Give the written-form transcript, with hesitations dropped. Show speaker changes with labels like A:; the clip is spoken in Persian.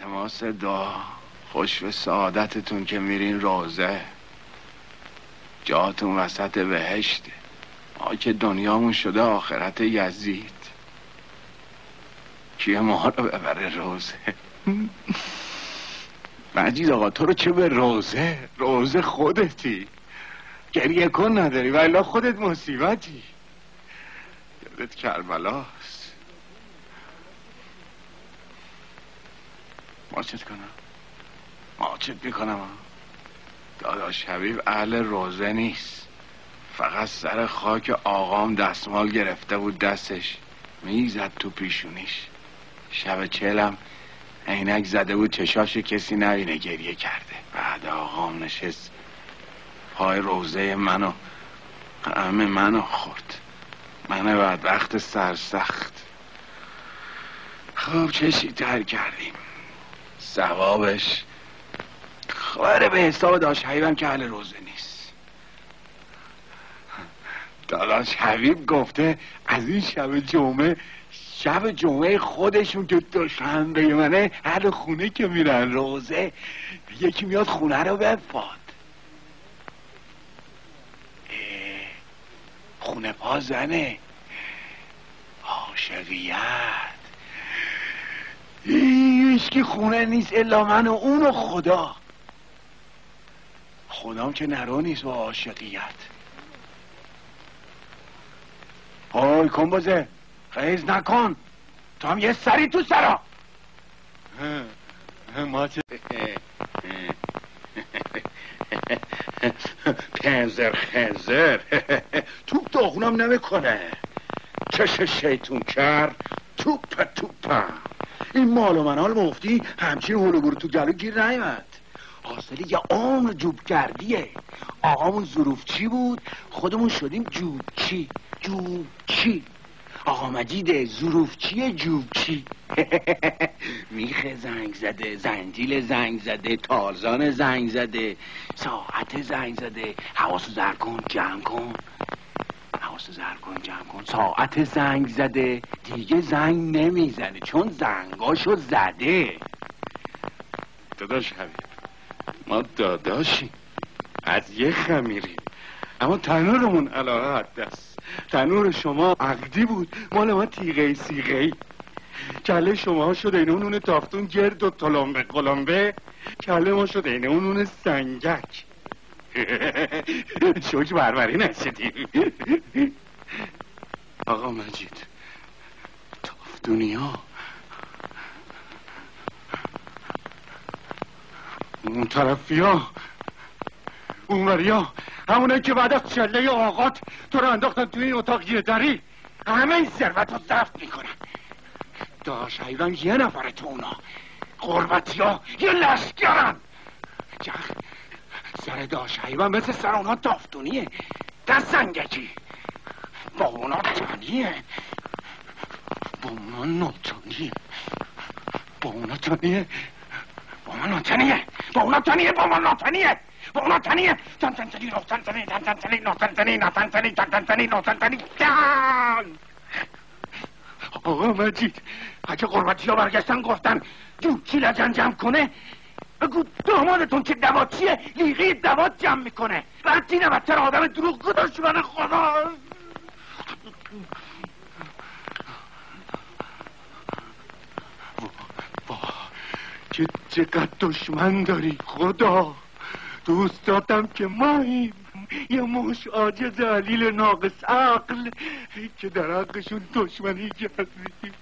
A: التماس دعا خوش به سعادتتون که میرین روزه، جاتون وسط بهشته. ما که دنیامون شده آخرت یزید. کیه ما رو ببره روزه؟ مجید آقا تو رو چه به روزه؟ روزه خودتی، گریه کن نداری ولی خودت مصیبتی. یادت کربلاست. ماچت کنم؟ ماچت میکنم. داداش حبیب اهل روزه نیست، فقط سر خاک آقام دستمال گرفته بود دستش میزد تو پیشونیش. شب چهلم عینک زده بود چشاش کسی نبینه گریه کرده. بعد آقام نشست پای روزه منو همه منو خورد، من بدبخت سرسخت. خب چشی تر کردیم، ثوابش خبره به حساب داشت حبیبم که اهل روزه نیست. داداش حبیب گفته از این شب جمعه خودشون که دوشنبه منه هر خونه که میرن روزه یکی میاد خونه رو بفاد. خونه پا زنه عاشقیت. هیچکی خونه نیست الا من و اون و خدا. خدام که نرو نیست با عاشقیت. آی کنبازه خیز نکن، تو هم یه سری تو سرا. ما چه پنزر خنزر توپ داغونم نمیکنه. چش شیطون کرد توپم. این مال و منال مفتی همچین هلوگورو تو گلو گیر نیمد. حاصلی یه عمر جوب کردیه. آقامون ظروفچی بود، خودمون شدیم جوبچی. آقا مجید ظروفچیه جوبچی. میخه زنگ زده، زنجیل زنگ زده، تارزان زنگ زده، ساعت زنگ زده. حواسو زر کن جمع کن. ساعت زنگ زده دیگه زنگ نمیزنه چون زنگاشو زده. داداش حبیب ما داداشیم، از یه خمیریم، اما تنورمون علاقه حدست. تنور شما عقدی بود، مال ما تیغه سیغه‌ای. کله شما شد اینه اون تافتون گرد و قلمبه. کله ما شد اینه اون سنگک. شوج بربری نشدیم. آقا مجید تافتونیا اون طرفیا اونوریا همونه که بعد از چله آقات تو رو انداختن توی این اتاق یه دری همه این ثروت رو زفت میکنن. داش حیوان یه نفره تو اونا، غربتی ها یه لشکرن. سر داش حیوان مثل سر اونا تافتونیه، دست سنگکی. با اونا تانیه، با اونا نوتانیه، با اونا تانیه، با اونا نوتانیه، با اونا تانیه، با اونا نوتانیه، با اونا تانیه. تانتانتانی نوتانتانی تانتانتانی نوتانتانی نوتانتانی تانتانتانی نوتانتانی تان. آقا مجید اگه غربتی ها برگشتن گفتن جوچی لجن جمع کنه، بگو دامادتون که دواتیه لیغی دوات جمع میکنه. بعد اینه بدتر آدم دروغ گو دشمن خدا. که چقدر دشمن داری خدا. دوست دادم که ماییم یه موش عاجز علیل ناقص عقل که در حقشون دشمنی کردی.